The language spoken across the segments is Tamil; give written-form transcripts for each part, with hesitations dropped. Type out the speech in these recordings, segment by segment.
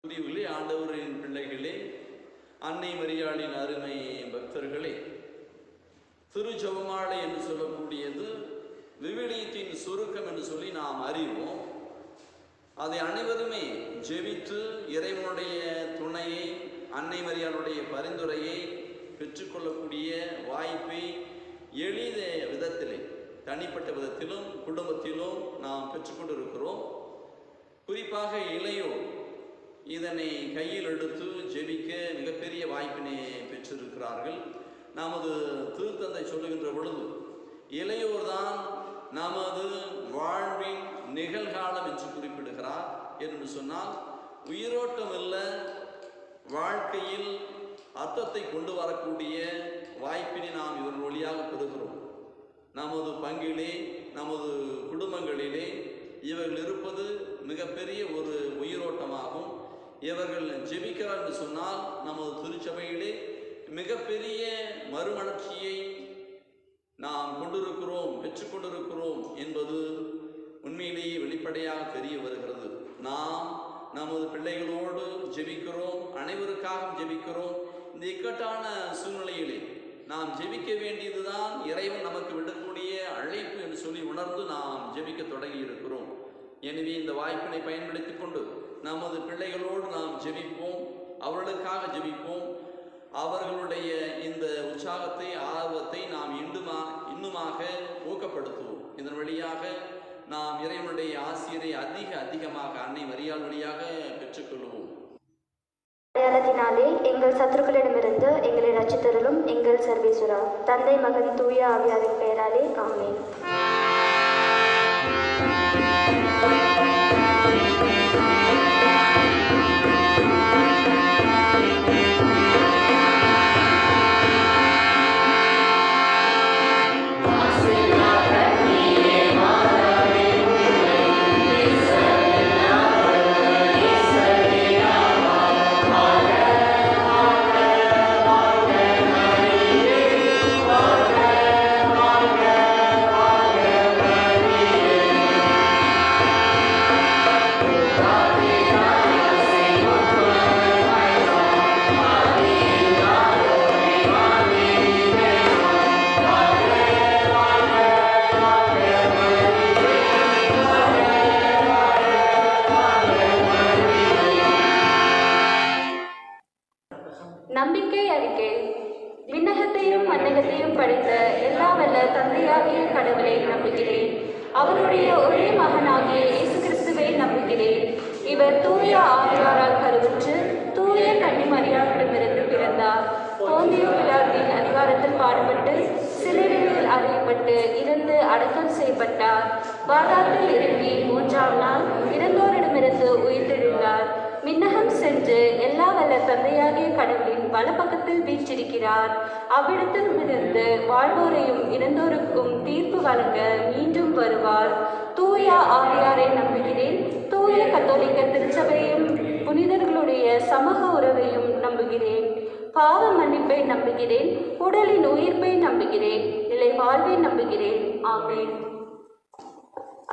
முடிவுகளே, ஆண்டவரின் பிள்ளைகளே, அன்னை மரியாளின் அருமை பக்தர்களே, திரு ஜெபமாலை என்று சொல்லக்கூடியது விவிலியத்தின் சுருக்கம் என்று சொல்லி நாம் அறிவோம். அதை அனைவருமே ஜெபித்து இறைவனுடைய துணையை, அன்னை மரியாளுடைய பரிந்துரையை பெற்றுக்கொள்ளக்கூடிய வாய்ப்பை எளித விதத்திலே, தனிப்பட்ட விதத்திலும் குடும்பத்திலும் நாம் பெற்றுக்கொண்டிருக்கிறோம். குறிப்பாக இளையோர் இதனை கையில் எடுத்து ஜெபிக்க மிகப்பெரிய வாய்ப்பினை பெற்றிருக்கிறார்கள். நமது திருத்தந்தை சொல்லுகின்ற பொழுது, இளையோர் தான் நமது வாழ்வின் நிகழ்காலம் என்று குறிப்பிடுகிறார். என்று சொன்னால், உயிரோட்டம் இல்ல வாழ்க்கையில் அர்த்தத்தை கொண்டு வரக்கூடிய வாய்ப்பினை நாம் இவர்கள் வழியாக பெறுகிறோம். நமது பங்கிலே, நமது குடும்பங்களிலே இவர்கள் இருப்பது மிகப்பெரிய ஒரு உயிரோட்டமாகும். இவர்கள் ஜெபிக்கிறார் என்று சொன்னால், நமது திருச்சபையிலே மிகப்பெரிய மறுமலர்ச்சியை நாம் கொண்டிருக்கிறோம், பெற்றுக்கொண்டிருக்கிறோம் என்பது உண்மையிலேயே வெளிப்படையாக தெரிய வருகிறது. நாம் நமது பிள்ளைகளோடு ஜெபிக்கிறோம், அனைவருக்காக ஜெபிக்கிறோம். இந்த இக்கட்டான சூழ்நிலையிலே நாம் ஜெபிக்க வேண்டியதுதான் இறைவன் நமக்கு விடக்கூடிய அழைப்பு என்று சொல்லி உணர்ந்து நாம் ஜெபிக்க தொடங்கி இருக்கிறோம். எனவே இந்த வாய்ப்பினை பயன்படுத்தி கொண்டு நமது பிள்ளைகளோடு நாம் ஜெபிப்போம், அவர்களுக்காக ஜெபிப்போம். அவர்களுடைய இந்த உற்சாகத்தை, ஆர்வத்தை நாம் இன்னுமாக ஊக்கப்படுத்துவோம். இதன் வழியாக நாம் இறைவனுடைய ஆசிரியரை அதிகமாக அன்னை மரியாள் வழியாக பெற்றுக்கொள்வோம். அடையாளத்தினாலே எங்கள் சத்துருக்களிடமிருந்து எங்களை ரட்சித்தருளும் எங்கள் சர்வேஸ்வரா. தந்தை, மகன், தூய ஆவியாரின் பெயராலே ஆமென். நம்பிக்கை அறிக்கை. விண்ணகத்தையும் மண்ணகத்தையும் படைத்த எல்லா வல்ல தந்தையாகிய கடவுளை நம்புகிறேன். அவருடைய ஒரே மகனாகிய இயேசு கிறிஸ்துவை நம்புகிறேன். இவர் தூய ஆவியாரால் கருவுற்று தூய கன்னி மரியாளிடமிருந்து பிறந்தார். போந்தியோ பிலாத்தின் அதிகாரத்தில் பாடுபட்டு சிலுவையில் அறையப்பட்டு இறந்து அடக்கம் செய்யப்பட்டார். பாதாளத்தில் இறங்கி 3ஆம் நாள் இறந்தோரிடமிருந்து உயிர்த்தெழுந்தார். விண்ணகம் சென்று எல்லா வல்ல தந்தையாகிய கடவுளின் வலப்பக்கத்தில் வீற்றிருக்கிறார். அவ்விடத்திலிருந்து வாழ்வோரையும் இறந்தோருக்கும் தீர்ப்பு வழங்க மீண்டும் வருவார். தூய ஆவியாரை நம்புகிறேன். தூய கத்தோலிக்க திருச்சபையும் புனிதர்களுடைய சமூக உறவையும் நம்புகிறேன். பாவ மன்னிப்பை நம்புகிறேன். உடலின் உயிர்ப்பை நம்புகிறேன். நிலை வாழ்வை நம்புகிறேன். ஆமென்.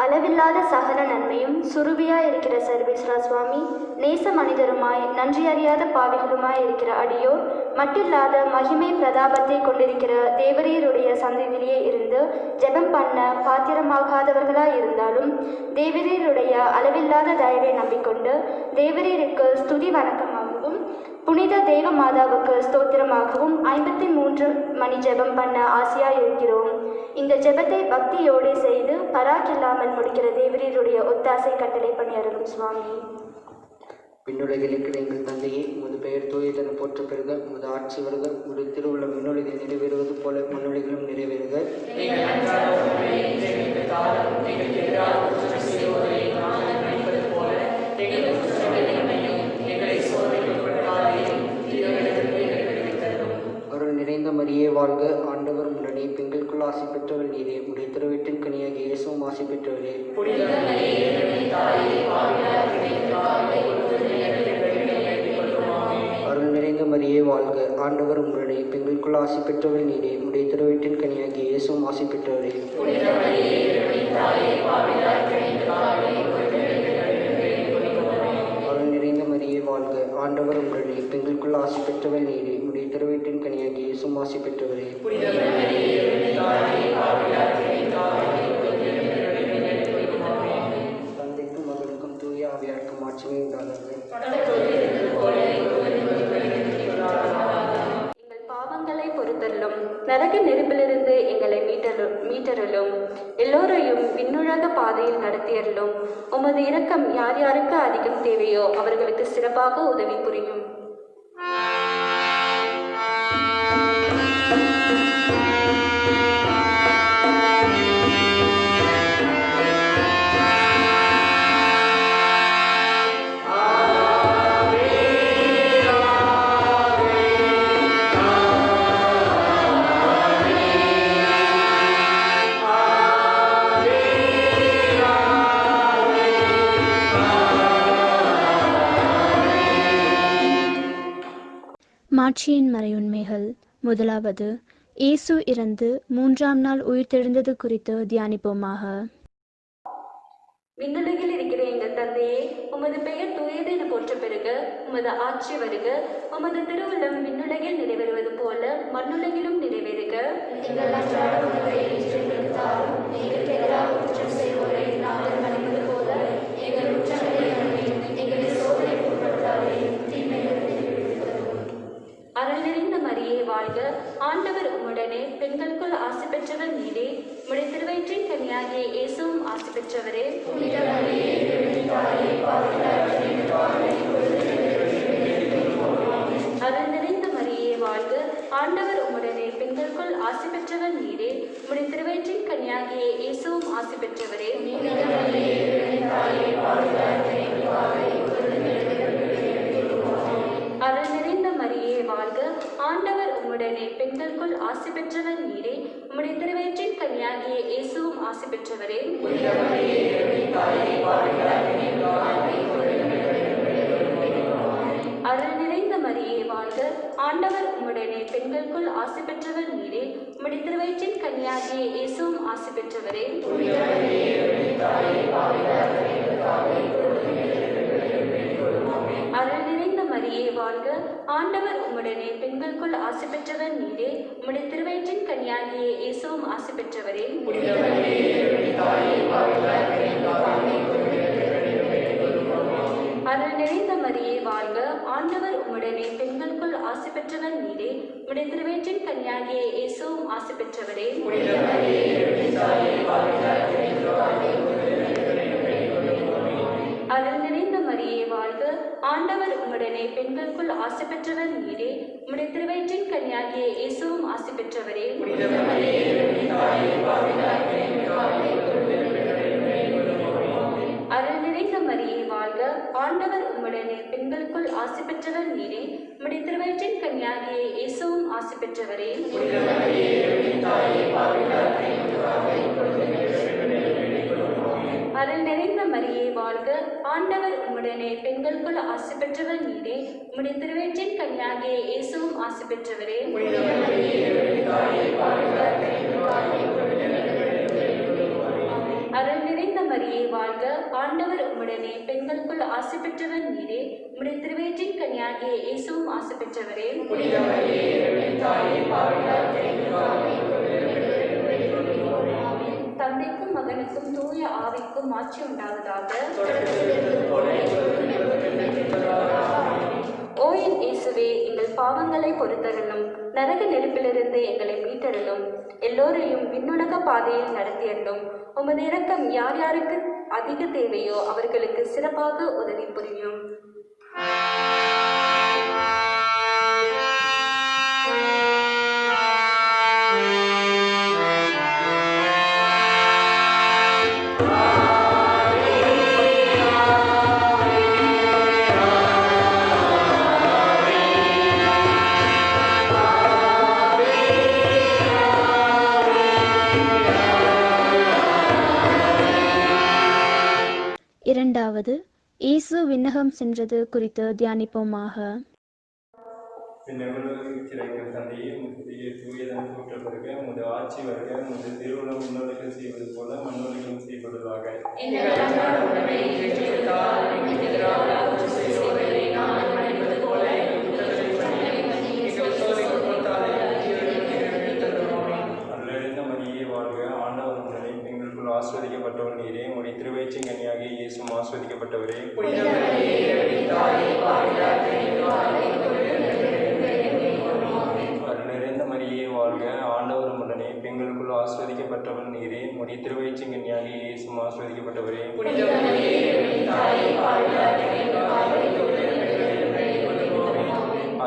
அளவில்லாத சகல நன்மையும் சுருபியாய் இருக்கிற சர்வேஸ்வரா சுவாமி, நேச மனிதருமாய் நன்றி அறியாத பாவிகளுமாய் இருக்கிற அடியோர், மட்டில்லாத மகிமை பிரதாபத்தை கொண்டிருக்கிற தேவரீருடைய சந்ததியிலே இருந்து ஜெபம் பண்ண பாத்திரமாகாதவர்களாய் இருந்தாலும் தேவரீருடைய அளவில்லாத தயவை நம்பிக்கொண்டு தேவரீருக்கு ஸ்துதி வணக்கமாகவும் புனித தேவ மாதாவுக்கு ஸ்தோத்திரமாகவும் 53 மணி ஜெபம் பண்ண ஆசையாய் இருக்கிறோம். இந்த ஜெபத்தை பக்தியோடு செய்து பராக்கில்லாமல் முடிக்கிற தேவரீருடைய ஒத்தாசை கட்டளை பண்ணி அருளும் சுவாமி. விண்ணுலகில் இருக்கிற எங்கள் தந்தையே, உமது பெயர் தூயதென போற்ற பெறுக. உமது ஆட்சி வருக. உமது திருவுளம் விண்ணுலகில் நிறைவேறுவது போல மண்ணுலகிலும் நிறைவேறுக. அருள் நிறைந்த மரியே வாழ்க. ஆண்டவர் முன்னணி பெண்களுக்குள் ஆசி பெற்றவள் நீரே. உடைய திருவீட்டின் கனியாகிய இயேசுவும் ஆசி பெற்றவரே. அருள் நிறைந்த மரியே வாழ்க. ஆண்டவர் முன்னணி பெண்களுக்குள் ஆசி பெற்றவள் நீரே. உடைய திருவீட்டின் கனியாகிய இயேசுவும் ஆசி பெற்றவரே. அருள் நிறைந்த மரியே வாழ்க. ஆசி பெற்றவர் நீரே. உம்முடைய திருவயிற்றின் கனியாகிய இயேசுவும் ஆசி பெற்றவரே. தந்தைக்கும் மகனுக்கும் தூய ஆவியாருக்கும் ஆட்சிமை உண்டாகிறது. எங்கள் பாவங்களை பொறுத்தருளும், நரக நெருப்பிலிருந்து எங்களை மீட்டருளும், எல்லோரையும் விண்ணுலக பாதையில் நடத்தியருளும். உமது இரக்கம் யார் யாருக்கு அதிகம் தேவையோ அவர்களுக்கு சிறப்பாக உதவி புரியும். மாட்சியின் மறையுண்மைகள். முதலாவது, இயேசு இறந்து 3ஆம் நாள் உயிர்த்தெழுந்தது குறித்து தியானிப்போமாக. விண்ணுலகில் இருக்கிற எங்கள் தந்தையே, உமது பெயர் தூயது என போற்ற பெறுக. உமது ஆட்சி வருக. உமது திருவுள்ளம் விண்ணுலகில் நிறைவேறுவது போல மண்ணுலகிலும் நிறைவேறுக. எங்கள் அன்றாட உணவை இன்று எங்களுக்கு தாரும். எங்களுக்கு எதிராக குற்றம் செய்வோரை நாங்கள் மன்னிப்பது போல எங்கள் குற்றங்களை மன்னியும். எங்களை சோதனைக்கு உட்படுத்தாதேயும், தீமையிலிருந்து விடுவித்தருளும். அருள் நிறைந்த மரியே வாழ்க. ஆண்டவர் உம்முடனே, பெண்களுக்குள் ஆசி பெற்றவர் நீரே. உம்முடைய திருவயிற்றின் கனியாகிய இயேசுவும் ஆசி பெற்றவரே. அருள் நிறைந்த மரியே வாழ்க. ஆண்டவர் உம்முடனே, பெண்களுக்குள் ஆசி பெற்றவர் நீரே. உம்முடைய திருவயிற்றின் கனியாகிய இயேசுவும் ஆசி பெற்றவரே. அருள் நிறைந்த மரியே வாழ்க. ஆண்டவர் உம்முடனே, பெண்களுக்குள் ஆசி பெற்றவர் நீரே. உம்முடைய திருவயிற்றின் கனியாகிய இயேசுவும் ஆசி பெற்றவரே. அருள் நிறைந்த மரியே வாழ்க. ஆண்டவர் உம்முடனே, பெண்களுக்குள் ஆசி பெற்றவர் நீரே. உம்முடைய திருவயிற்றின் கனியாகிய இயேசுவும் ஆசி பெற்றவரே. அருள் நிறைந்த மரியே வாழ்க. ஆண்டவர் உம்முடனே, பெண்களுக்குள் ஆசி பெற்றவர் நீரே. உம்முடைய திருவயிற்றின் கனியாகிய இயேசுவும் ஆசி பெற்றவரே. அருள் நிறைந்த மரியே வாழ்க. ஆண்டவர் உம்முடனே, பெண்களுக்குள் ஆசி பெற்றவர் நீரே. உம்முடைய திருவயிற்றின் கனியாகிய இயேசுவும் ஆசி பெற்றவரே. அருள் நிறைந்த மரியே வாழ்க. ஆண்டவர் உம்முடனே, பெண்களுக்குள் ஆசி பெற்றவர் நீரே. உம்முடைய திருவயிற்றின் கனியாகிய இயேசுவும் ஆசி பெற்றவரே. அருள் நிறைந்த மரியே வாழ்க. ஆண்டவர் உம்முடனே, பெண்களுக்குள் ஆசி பெற்றவர் நீரே. உம்முடைய திருவயிற்றின் கனியாகிய இயேசுவும் ஆசி பெற்றவரே. அருள் நிறைந்த மரியே வாழ்க. ஆண்டவர் உம்முடனே, பெண்களுக்குள் ஆசி பெற்றவர் நீரே. உம்முடைய திருவயிற்றின் கனியாகிய இயேசுவும் ஆசி பெற்றவரே. அருள் நிறைந்த மரியே வாழ்க. ஆண்டவர் உம்முடனே, பெண்களுக்குள் ஆசி பெற்றவர் நீரே. உம்முடைய திருவயிற்றின் கனியாகிய இயேசுவும் ஆசி பெற்றவரே. தந்தைக்கும் மகனுக்கும் தூய ஆவிக்கும் ஆட்சி உண்டாவதாக. ஓ என் இயேசுவே, எங்கள் பாவங்களை பொறுத்தருளும், நரக நெருப்பிலிருந்து எங்களை மீட்டருளும், எல்லோரையும் விண்ணுலக பாதையில் நடத்தியருளும். உமது இரக்கம் யார் யாருக்கு அதிக தேவையோ அவர்களுக்கு சிறப்பாக உதவி புரியும். இரண்டாவது, இயேசு விண்ணகம் சென்றது குறித்து தியானிப்போமாக. கிடைக்கும் தந்தையே, முதிய தூயதன் போற்ற பெறுக. உமது ஆட்சி வருக. உமது திருவுளம் விண்ணுலகில் செய்வது போல மண்ணுலகிலும் செய்யப்படுவதாக. ஆஸ்வதிக்கப்பட்டவள் நீரே. உம்முடைய திருவயிற்றின் கனியாகிய இயேசுவும் ஆஸ்வதிக்கப்பட்டவரே. அருள் நிறைந்த மரியே வாழ்க, ஆண்டவர் உம்முடனே, பெண்களுக்குள் ஆஸ்வதிக்கப்பட்டவள் நீரே. உம்முடைய திருவயிற்றின் கனியாகிய இயேசுவும் ஆஸ்வதிக்கப்பட்டவரே.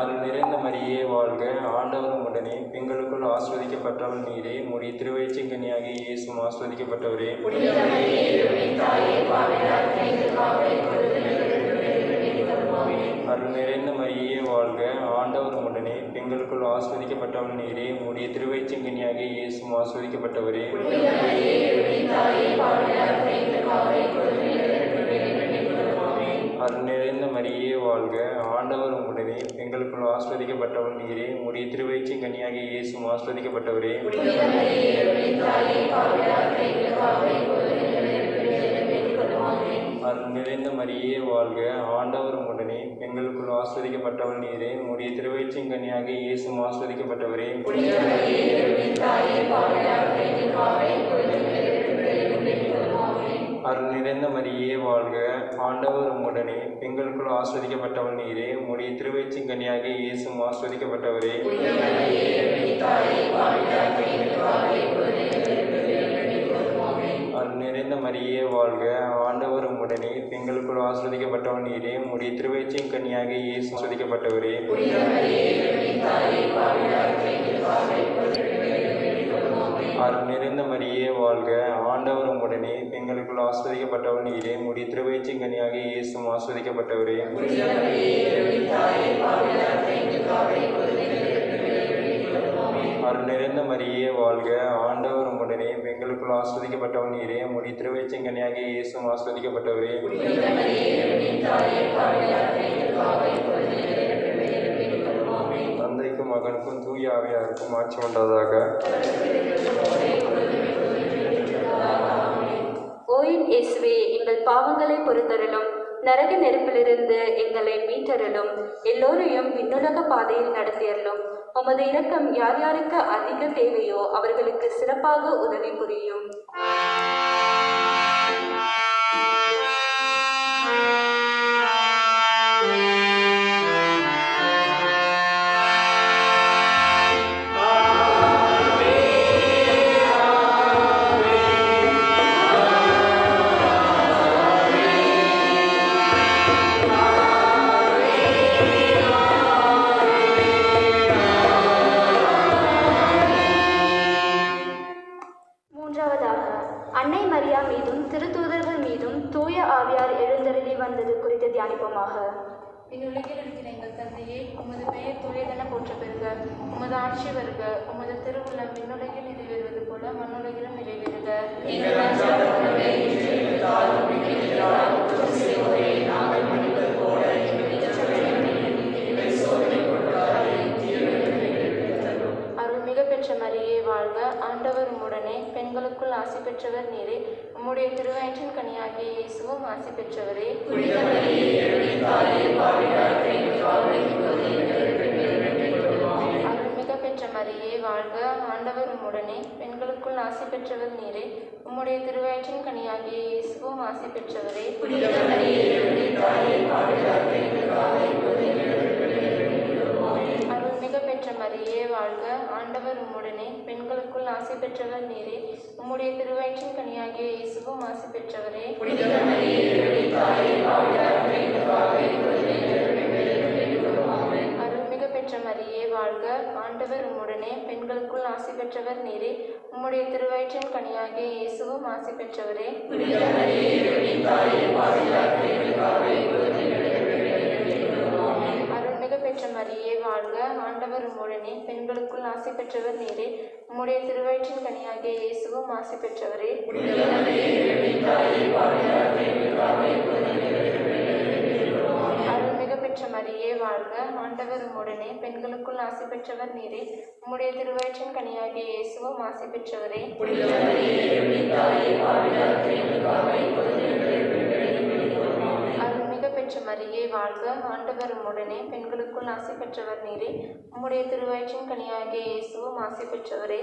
அருள் நிறைந்த மரியே வாழ்க, ஆண்டவர் உம்முடனே, பெண்களுக்குள் ஆஸ்வதிக்கப்பட்டவள் நீரே. உம்முடைய திருவயிற்றின் கனியாகிய இயேசுவும் ஆஸ்வதிக்கப்பட்டவரே. அருள் நிறைந்த மரியே வாழ்க, ஆண்டவர் உம்முடனே, பெண்களுக்குள் ஆஸ்வதிக்கப்பட்டவள் நீரே. உம்முடைய திருவயிற்றின் கனியாகிய இயேசுவும் ஆஸ்வதிக்கப்பட்டவரே. அருள் நிறைந்த மரியே வாழ்க, ஆண்டவர் உம்முடனே, பெண்களுக்குள் ஆஸ்வதிக்கப்பட்டவள் நீரே. உம்முடைய திருவயிற்றின் கனியாகிய இயேசுவும் ஆஸ்வதிக்கப்பட்டவரே. அருள் நிறைந்த மரியே வாழ்க, ஆண்டவர் உம்முடனே, பெண்களுக்குள் ஆஸ்வதிக்கப்பட்டவள் நீரே. உம்முடைய திருவயிற்றின் கனியாகிய இயேசுவும் ஆஸ்வதிக்கப்பட்டவரே. அருள் நிறைந்த மரியே வாழ்க, ஆண்டவர் உம்முடனே, பெண்களுக்குள் ஆஸ்வதிக்கப்பட்டவள் நீரே. உம்முடைய திருவயிற்றின் கனியாகிய இயேசுவும் ஆஸ்வதிக்கப்பட்டவரே. அருள் நிறைந்த மரியே வாழ்க, ஆண்டவர் உம்முடனே, பெண்களுக்குள் ஆஸ்வதிக்கப்பட்டவள் நீரே. உம்முடைய திருவயிற்றின் கனியாகிய இயேசு ஆஸ்வதிக்கப்பட்டவரே. அருள் நிறைந்த மரியே வாழ்க, ஆண்டவர் உம்முடனே, பெண்களுக்குள் ஆஸ்வதிக்கப்பட்டவள் நீரே. உம்முடைய திருவயிற்றின் கனியாகிய இயேசுவும் ஆஸ்வதிக்கப்பட்டவரே. அருள் நிறைந்த மரியே வாழ்க, ஆண்டவர் உம்முடனே, பெண்களுக்குள் ஆஸ்வதிக்கப்பட்டவள் நீரே. உம்முடைய திருவயிற்றின் கனியாகிய இயேசுவும் ஆஸ்வதிக்கப்பட்டவரே. தந்தைக்கும் மகனுக்கும் தூய ஆவியாருக்கும் ஆட்சி உண்டாதாக. ஓயின் இயேசுவே, எங்கள் பாவங்களை பொறுத்தருளும், நரக நெருப்பிலிருந்து எங்களை மீட்டருளும், எல்லோரையும் விண்ணுலக பாதையில் நடத்தியருளும். உமது இரக்கம் யார் யாருக்கு அதிக தேவையோ அவர்களுக்கு சிறப்பாக உதவி புரியும். அன்னை மரியா மீதும் திருத்தூதர்கள் மீதும் தூய ஆவியார் எழுந்தருளி வந்தது குறித்து தியானிப்போமாக. இந்னுலகில் இருக்கிற எங்கள் தந்தையே, உமது பெயர் தூயதென போற்ற பெறுக. உமது ஆட்சி வருக. உமது திருவுள்ளம் விண்ணுலகில் நிறைவேறுவது போல மண்ணுலகிலும் நிறைவேறுக. அருள்மிக பெற்ற மரியே வாழ்க, ஆண்டவர் உம்முடனே, பெண்களுக்குள் ஆசி பெற்றவர் நீரே. உம்முடைய திருவயிற்றின் கனியாகிய இயேசுவும் ஆசி பெற்றவரே. அருள்மிக பெற்ற மரியே வாழ்க, ஆண்டவர் உம்முடனே, பெண்களுக்குள் ஆசி பெற்றவர் நீரே. உம்முடைய திருவயிற்றின் கனியாகிய இயேசுவும் ஆசி பெற்றவரே. அருள்மிக பெற்ற மரியே வாழ்க, ஆண்டவர் உம்முடனே, பெண்களுக்குள் ஆசி பெற்றவர் நீரே. உம்முடைய திருவயிற்றின் கனியாகிய இயேசுவும் ஆசி பெற்றவரே. அருள்மிக பெற்ற மரியே வாழ்க, ஆண்டவர் உம்முடனே, பெண்களுக்குள் ஆசி பெற்றவர் நீரே. உம்முடைய திருவயிற்றின் கனியாகிய இயேசுவும் ஆசி பெற்றவரே. அருள்மிக பெற்ற மரியே வாழ்க, ஆண்டவர் உம்முடனே, பெண்களுக்குள் ஆசி பெற்றவர் நீரே. உம்முடைய திருவயிற்றின் கனியாகிய இயேசுவும் ஆசி பெற்றவரே. அருள்மிக பெற்ற மரியே வாழ்க, ஆண்டவர் உம்முடனே, பெண்களுக்குள் ஆசி பெற்றவர் நீரே. உம்முடைய திருவயிற்றின் கனியாகிய இயேசுவும் ஆசி பெற்றவரே. அருள்மிக பெற்ற மரியே வாழ்க, ஆண்டவர் உம்முடனே பெண்களுக்குள் ஆசி பெற்றவர் நீரே. உம்முடைய திருவயிற்றின் கனியாகிய இயேசுவும் ஆசி பெற்றவரே.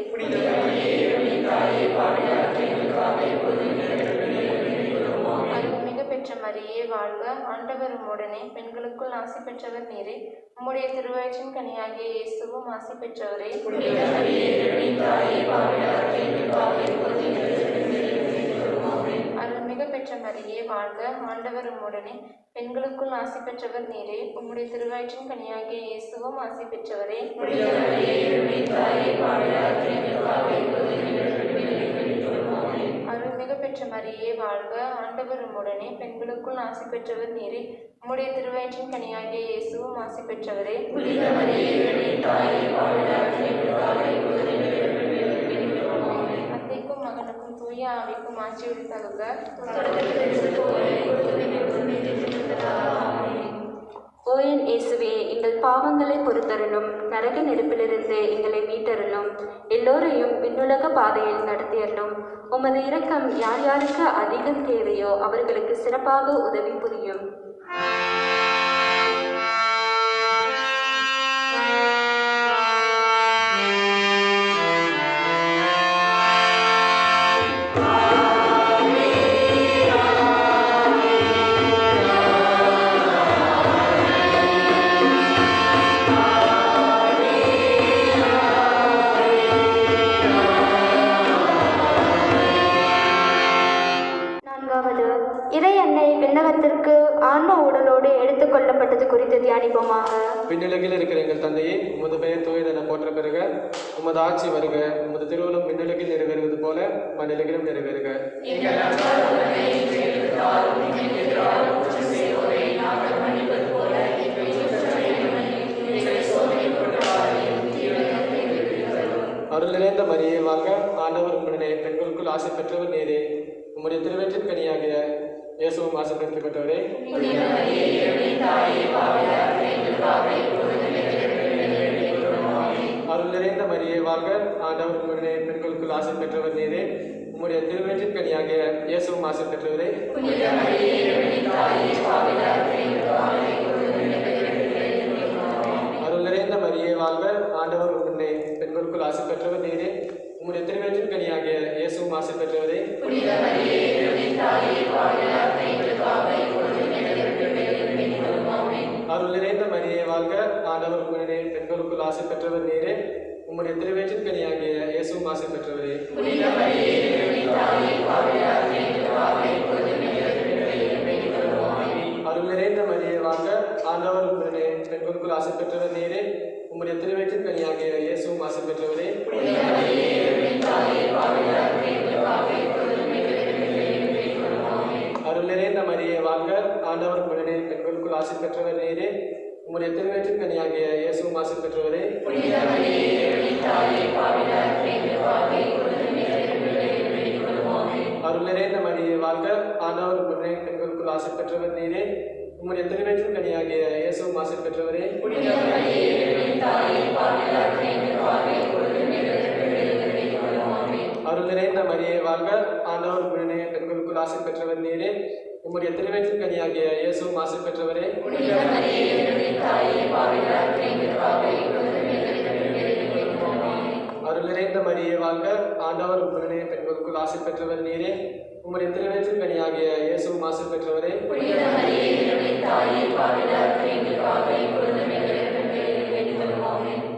அருள்மிகு பெற்ற மரியே வாழ்க. ஆண்டவர் உம்முடனே பெண்களுக்குள் ஆசி பெற்றவர் நீரே. உம்முடைய திருவயிற்றின் கனியாகிய இயேசுவும் ஆசி பெற்றவரே. அருள்மிகு பெற்ற மரியே வாழ்க. ஆண்டவர் உம்முடனே பெண்களுக்குள் ஆசி பெற்றவர் நீரே. உம்முடைய திருவயிற்றின் கனியாகிய இயேசுவும் ஆசி பெற்றவரே. அருள்மிகு பெற்ற மரியே வாழ்க. ஆண்டவர் உம்முடனே பெண்களுக்குள் ஆசி பெற்றவர் நீரே. உம்முடைய திருவயிற்றின் கனியாகிய இயேசுவும் ஆசி பெற்றவரே. தந்தைக்கும் மகனுக்கும் தூய ஆவிக்கும் ஆட்சி உரித்தாக. ஓ என் இயேசுவே, எங்கள் பாவங்களை பொறுத்தருளும், நரக நெருப்பிலிருந்து எங்களை மீட்டருளும், எல்லோரையும் விண்ணுலக பாதையில் நடத்தியருளும். உமது இரக்கம் யார் யாருக்கு அதிகம் தேவையோ அவர்களுக்கு சிறப்பாக உதவி புரியும். இறை அன்னை விண்ணகத்திற்கு ஆன்ம உடலோடு எடுத்துக் கொள்ளப்பட்டது குறித்து தியானிப்போமாக. விண்ணுலகில் இருக்கிற எங்கள் தந்தையே, உமது பெயர் தூயதென போற்ற பெறுக. உமது ஆட்சி வருக. உமது திருவுளம் விண்ணுலகில் நிறைவேறுவது போல மண்ணுலகிலும் நிறைவேறுக. அருள் நிறைந்த மரியே வாழ்க. ஆண்டவர் உடனே பெண்களுக்குள் ஆசை பெற்றவர் நீரே. உம்முடைய திருவயிற்றின் கனியாகிய இயேசுவும் ஆசி பெற்றவரே. அருள் நிறைந்த மரியே வாழ்க. ஆண்டவர் உடனே பெண்களுக்குள் ஆசி பெற்றவர் நீரே. உம்முடைய திருவயிற்றின் கனியாகிய இயேசுவும் ஆசி பெற்றவரே. அருள் நிறைந்த மரியே வாழ்க. ஆண்டவர் உடனே பெண்களுக்குள் ஆசி பெற்றவர் நீரே. உம்முடைய திருவயிற்றின் கனியாகிய இயேசுவும் ஆசி பெற்றவரே. அருள் நிறைந்த மரியே வாழ்க. ஆண்டவர் உடனே பெண்களுக்குள் ஆசி பெற்றவர் நீரே. உம்முடைய திருவயிற்றின் கனியாகிய இயேசுவும் ஆசி பெற்றவரே. அருள் நிறைந்த மரியே வாழ்க. ஆண்டவர் உடனே பெண்களுக்குள் ஆசி பெற்றவர் நீரே. உம்முடைய திருவயிற்றின் கனியாகிய இயேசுவும் ஆசி பெற்றவரே. அருள் நிறைந்த மரியே வாழ்க. ஆண்டவர் உடனே பெண்களுக்குள் ஆசி பெற்றவர் நீரே. உம்முடைய திருவயிற்றின் கனியாகிய இயேசுவும் ஆசி பெற்றவரே. அருள் நிறைந்த மரியே வாழ்க. ஆண்டவர் உடனே பெண்களுக்குள் ஆசி பெற்றவர் நீரே. உம்முடைய திருவயிற்றின் கனியாகிய இயேசுவும் ஆசி பெற்றவரே. அருள் நிறைந்த மரியே வாழ்க. ஆண்டவர் உடனே பெண்களுக்குள் ஆசி பெற்றவர் நீரே. உம்முடைய திருவயிற்றின் கனியாகிய இயேசுவும் ஆசி பெற்றவரே. அருள் நிறைந்த மரியே வாழ்க. ஆண்டவர் உடனே பெண்களுக்குள் ஆசி பெற்றவர் நீரே. உம்முடைய திருவயிற்றின் கனியாகிய இயேசுவும் ஆசி பெற்றவரே.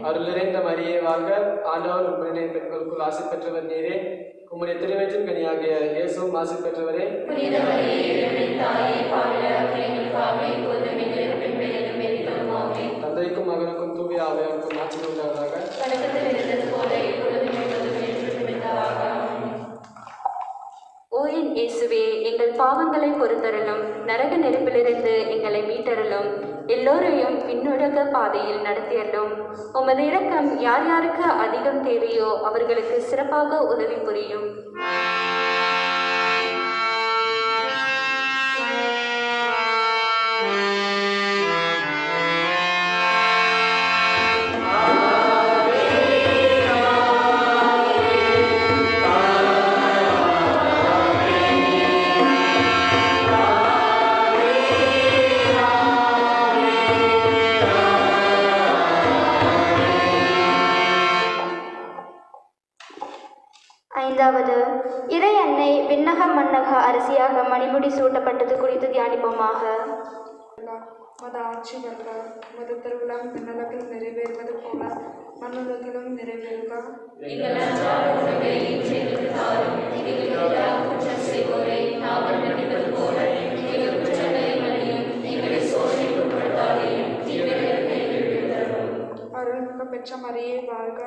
அருள் நிறைந்த மரியே வாழ்க. ஆண்டவர் உடனே பெண்களுக்குள் ஆசி பெற்றவர் நீரே. உம்முடைய திருவயிற்றின் கனியாகிய இயேசுவும் ஆசி பெற்றவரே. தந்தைக்கும் மகனுக்கும் தூய ஆவியாருக்கும் ஆட்சி உண்டாவதாக. ஓ என் இயேசுவே, எங்கள் பாவங்களை பொறுத்தருளும், நரக நெருப்பிலிருந்து எங்களை மீட்டருளும், எல்லோரையும் விண்ணுலக பாதையில் நடத்தியருளும். உமது இரக்கம் யார் யாருக்கு அதிகம் தேவையோ அவர்களுக்கு சிறப்பாக உதவி புரியும். விண்ணக மன்னக அரசியாக மணிமுடி சூட்டப்பட்டது குறித்து தியானிப்போமாக. மத ஆட்சி வருக, மத திருவிழம் விண்ணுலகில் நிறைவேறுவது போல மண்ணுலகிலும் நிறைவேறுக. எங்கள் அன்றாட உணவை இன்று எங்களுக்கு தாரும். எங்களுக்கு எதிராக குற்றம் செய்வோரை நாங்கள் மன்னிப்பது போல எங்கள் குற்றங்களை மன்னியும். எங்களை சோதனைக்கு உட்படுத்தாதேயும், தீமையிலிருந்து எங்களை விடுவித்தருளும். அருள்மிகு பெற்ற மரியே வாழ்க,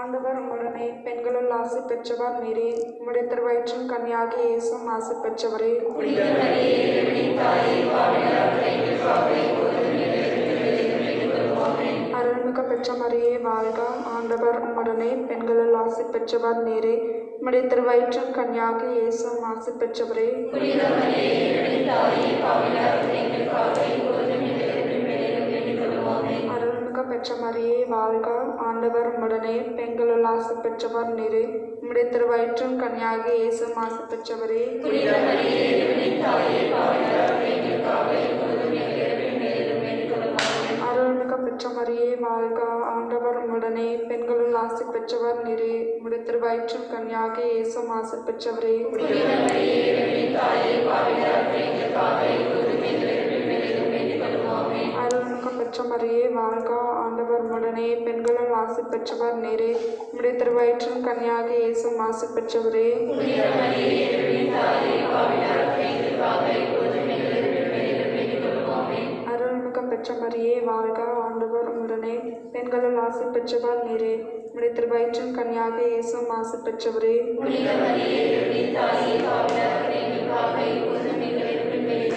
ஆண்டவர் உம்முடனே பெண்களுள் ஆசி பெற்றவர் நீரே. உம்முடைய திருவயிற்றின் கன்னியாகிய இயேசுவும் ஆசி பெற்றவரே. புனித மரியே, இறைவனின் தாயே, பாவிகளாக எங்களுக்காக இப்பொழுதும் எங்கள் இறப்பின் வேண்டிக் ஆமென். அருள்மிகு பெற்ற மரியே வாழ்க, ஆண்டவர் உம்முடனே பெண்களுள் ஆசி பெற்றவர் நீரே. உம்முடைய திருவயிற்றின் கன்னியாகிய இயேசுவும் ஆசி பெற்றவரே. புனித மரியே, இறைவனின் தாயே, பாவிகளாக எங்களுக்காக இப்பொழுதும் எங்கள் இறப்பின் வேண்டிக் ஆமென். அருள்மிகு பெற்ற மரியே வாழ்க, ஆண்டவர் உம்முடனே பெண்களுள் ஆசி பெற்றவர் நீரே. உம்முடைய திருவயிற்றின் கன்னியாகிய இயேசுவும் ஆசி பெற்றவரே. புனித மரியே, இறைவனின் தாயே, பாவிகளாக எங்களுக்காக இப்பொழுதும் எங்கள் இறப்பின் வேண்டிக் ஆமென். அருள்மிகு பெற்ற மரியே வாழ்க, ஆண்டவர் உம்முடனே பெண்களுள் ஆசி பெற்றவர் நீரே. உம்முடைய திருவயிற்றின் கன்னியாகிய இயேசுவும் ஆசி பெற்றவரே. புனித மரியே, இறைவனின் தாயே, பாவிகளாக எங்களுக்காக இப்பொழுதும் எங்கள் இறப்பின் வேண்டிக் ஆமென். அருள்மிகு பெற்ற மரியே வாழ்க, ஆண்டவர் உம்முடனே பெண்களுள் ஆசி பெற்றவர் நீரே. உம்முடைய திருவயிற்றின் கன்னியாகிய இயேசுவும் ஆசி பெற்றவரே. புனித மரியே, இறைவனின் தாயே, பாவிகளாக எங்களுக்காக இப்பொழுதும் எங்கள் இறப்பின் வேண்டிக் ஆமென். அருள்மிகு பெற்ற மரியே வாழ்க, ஆண்டவர் உம்முடனே பெண்களுள் ஆசி பெற்றவர் நீரே. உம்முடைய திருவயிற்றின் கன்னியாகிய இயேசுவும் ஆசி பெற்றவரே. புனித மரியே, இறைவனின் தாயே, பாவிகளாக எங்களுக்காக இப்பொழுதும் எங்கள் இறப்பின் வேண்டிக்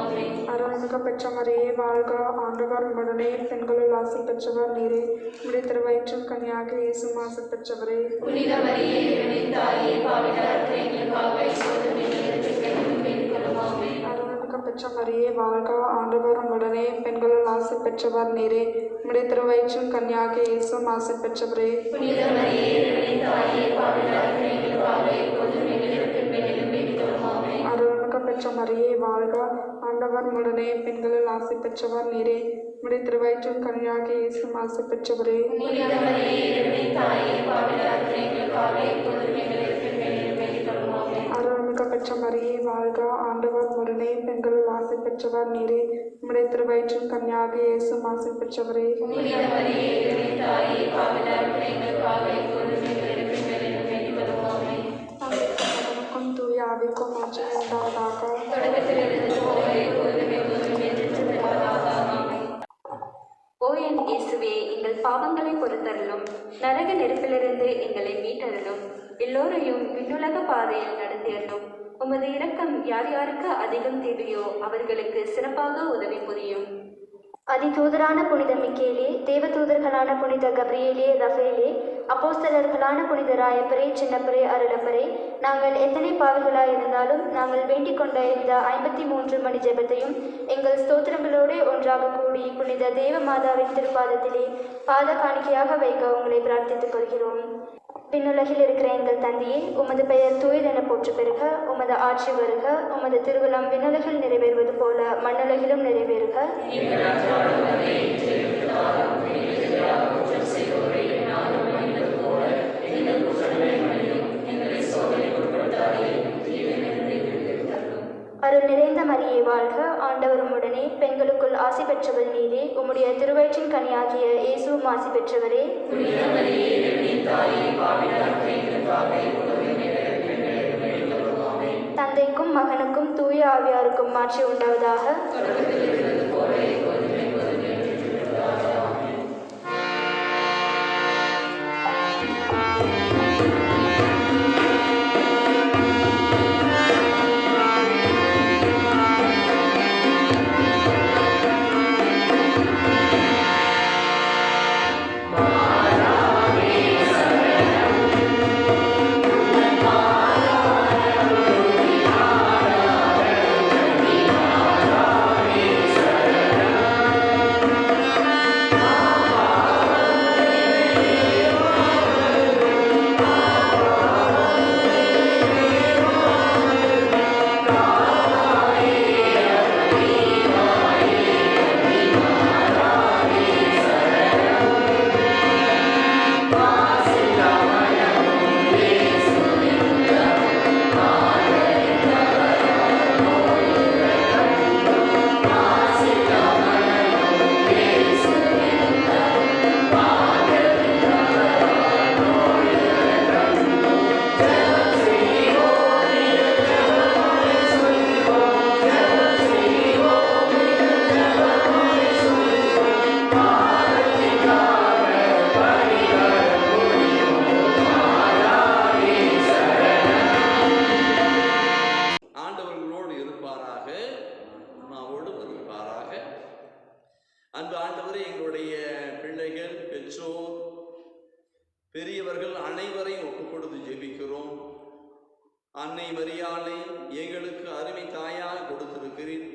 ஆமென். அருள்மிகு பெற்ற மரியே வாழ்க, ஆண்டவர் உம்முடனே பெண்களுள் ஆசி பெற்றவர் நீரே. உம்முடைய திருவயிற்றின் கன்னியாகிய இயேசுவும் ஆசி பெற்றவரே. புனித மரியே, இறைவனின் தாயே, பாவிகளாக எங்களுக்காக இப்பொழுதும் எங்கள் இறப்பின் வேண்டிக் ஆமென். அருள்மிகு பெற்ற மரியே வாழ்க, ஆண்டவர் உம்முடனே பெண்களுள் ஆசி பெற்றவர் நீரே. உம்முடைய திருவயிற்றின் கன்னியாகிய இயேசுவும் ஆசி பெற்றவரே. புனித மரியே, இறைவனின் தாயே, பாவிகளாக எங்களுக்காக இப்பொழுதும் எங்கள் இறப்பின் வேண்டிக் ஆமென். அருள்மிகு பெற்ற மரியே வாழ்க, ஆண்டவர் உம்முடனே பெண்களுள் ஆசி பெற்றவர் நீரே. உம்முடைய திருவயிற்றின் கன்னியாகிய இயேசுவும் ஆசி பெற்றவரே. புனித மரியே, இறைவனின் தாயே, பாவிகளாக எங்களுக்காக இப்பொழுதும் எங்கள் இறப்பின் வேண்டிக் ஆமென். அருள்மிகு பெற்ற மரியே வாழ்க, ஆண்டவர் உம்முடனே பெண்களுள் ஆசி பெற்றவர் நீரே. உம்முடைய திருவயிற்றின் கன்னியாகிய இயேசுவும் ஆசி பெற்றவரே. புனித மரியே, இறைவனின் தாயே, பாவிகளாக எங்களுக்காக இப்பொழுதும் எங்கள் இறப்பின் வேண்டிக் ஆமென். அவனுக்கும் தூய ஆவிக்கும் மாற்றம் உண்டாவதாக. தொடக்கத்தில் இருந்தது போல இப்பொழுதும் எப்பொழுதும் என்றென்றும் இருப்பதாக. ஆமென். ஓ என் இயேசுவே, எங்கள் பாவங்களை பொறுத்தருளும். நரக நெருப்பிலிருந்து எங்களை மீட்டருளும். எல்லோரையும் விண்ணுலக பாதையில் நடத்தியருளும். உமது இரக்கம் யார் யாருக்கு அதிகம் தேவையோ அவர்களுக்கு சிறப்பாக உதவி புரியும். அதிதூதரான புனித மிக்கேலே, தேவதூதர்களான புனித கப்ரியேலே, ரஃபேலே, அப்போஸ்தலர்களான புனித ராயப்பரே, சின்னப்பரே, அருளப்பரே, நாங்கள் எத்தனை பாவிகளாய் இருந்தாலும் நாங்கள் வேண்டிக் கொண்ட இந்த 53 மணி ஜெபத்தையும் எங்கள் ஸ்தோத்திரங்களோடு ஒன்றாக கூடி புனித தேவ மாதாவின் திருப்பாதத்திலே பாத காணிக்கையாக வைக்க உங்களை பிரார்த்தித்துக் கொள்கிறோம். விண்ணுலகில் இருக்கிற எங்கள் தந்தையே, உமது பெயர் தூயதென போற்று பெறுக. உமது ஆட்சி வருக. உமது திருவுளம் விண்ணுலகில் நிறைவேறுவது போல மண்ணுலகிலும் நிறைவேறுக. எங்கள் அன்றாட உணவை இன்று எங்களுக்கு தாரும். எங்களுக்கு எதிராக குற்றம் செய்வோரை நாங்கள் மன்னிப்பது போல எங்கள் குற்றங்களை மன்னியும். எங்களை சோதனைக்கு உட்படுத்தாதேயும், தீமையிலிருந்து எங்களை விடுவித்தருளும். அருள் நிறைந்த மரியே வாழ்க, ஆண்டவர் உம்முடனே பெண்களுக்குள் ஆசி பெற்றவர் நீரே. உம்முடைய திருவயிற்றின் கனியாகிய இயேசுவும் ஆசி பெற்றவரே. புனித மரியே, இறைவனின் தாயே, பாவிகளாக எங்களுக்காக இப்பொழுதும் எங்கள் இறப்பின் வேண்டிக் ஆமென். தந்தைக்கும் மகனுக்கும் தூய ஆவியாருக்கும் மாட்சி உண்டாவதாக. தொடக்கத்தில் இருந்தது போல இப்பொழுதும் எப்பொழுதும் என்றென்றும் இருப்பதாக. ஆமென். Amen. அன்பு ஆண்டவரே, எங்களுடைய பிள்ளைகள், பெற்றோர், பெரியவர்கள் அனைவரையும் ஒப்புக் கொடுத்து ஜெபிக்கிறோம். அன்னை மரியாளை எங்களுக்கு அருமை தாயாக கொடுத்திருக்கிறீர்.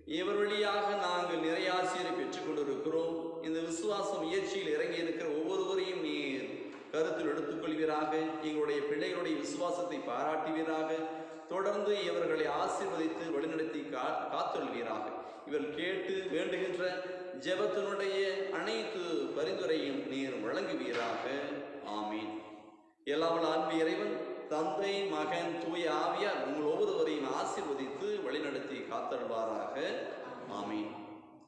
இவர் வழியாக நாங்கள் நிறைய ஆசிரியரை பெற்றுக் கொண்டிருக்கிறோம். இந்த விசுவாச முயற்சியில் இறங்கி இருக்கிற ஒவ்வொருவரையும் நீர் கருத்தில் எடுத்துக்கொள்வீராக. எங்களுடைய பிள்ளைகளுடைய விசுவாசத்தை பாராட்டுவீராக. தொடர்ந்து இவர்களை ஆசீர்வதித்து வழிநடத்தி காத்தொள்வீராக. இவர் கேட்டு வேண்டுகின்ற ஜெபத்தினுடைய அனைத்து பரிந்துரையும் நீர் வழங்குவீராக. ஆமீன். எல்லாம் அன்பு இறைவன் தந்தை, மகன், தூய ஆவியார் உங்கள் ஒவ்வொருவரையும் ஆசீர்வதித்து வழிநடத்தி காத்தல்வாராக. ஆமீன்.